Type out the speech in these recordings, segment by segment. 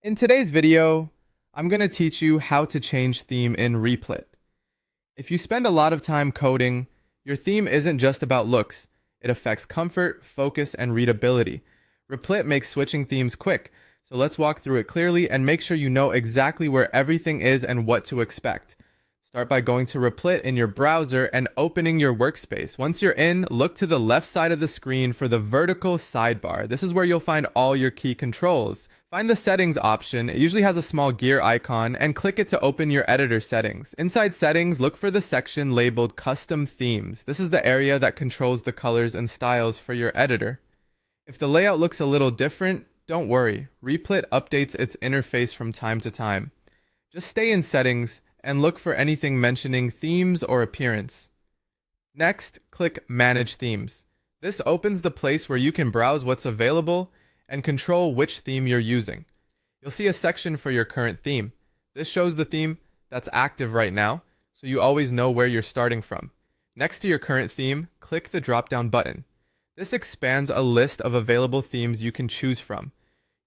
In today's video, I'm going to teach you how to change theme in Replit. If you spend a lot of time coding, your theme isn't just about looks. It affects comfort, focus, and readability. Replit makes switching themes quick, so let's walk through it clearly and make sure you know exactly where everything is and what to expect. Start by going to Replit in your browser and opening your workspace. Once you're in, look to the left side of the screen for the vertical sidebar. This is where you'll find all your key controls. Find the settings option. It usually has a small gear icon, and click it to open your editor settings. Inside settings, look for the section labeled custom themes. This is the area that controls the colors and styles for your editor. If the layout looks a little different, don't worry. Replit updates its interface from time to time. Just stay in settings and look for anything mentioning themes or appearance. Next, click Manage Themes. This opens the place where you can browse what's available and control which theme you're using. You'll see a section for your current theme. This shows the theme that's active right now, so you always know where you're starting from. Next to your current theme, click the drop-down button. This expands a list of available themes you can choose from.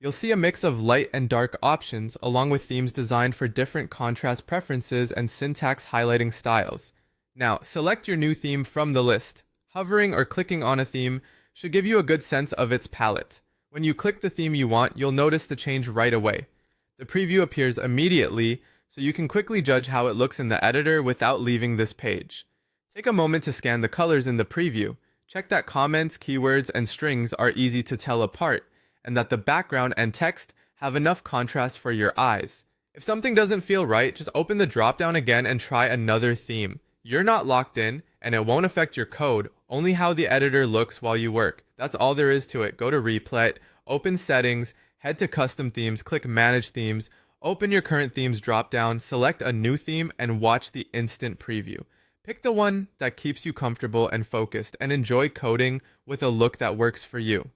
You'll see a mix of light and dark options, along with themes designed for different contrast preferences and syntax highlighting styles. Now, select your new theme from the list. Hovering or clicking on a theme should give you a good sense of its palette. When you click the theme you want, you'll notice the change right away. The preview appears immediately, so you can quickly judge how it looks in the editor without leaving this page. Take a moment to scan the colors in the preview. Check that comments, keywords, and strings are easy to tell apart, and that the background and text have enough contrast for your eyes. If something doesn't feel right, just open the dropdown again and try another theme. You're not locked in, and it won't affect your code, only how the editor looks while you work. That's all there is to it. Go to Replit, open Settings, head to Custom Themes, click Manage Themes, open your current themes dropdown, select a new theme, and watch the instant preview. Pick the one that keeps you comfortable and focused, and enjoy coding with a look that works for you.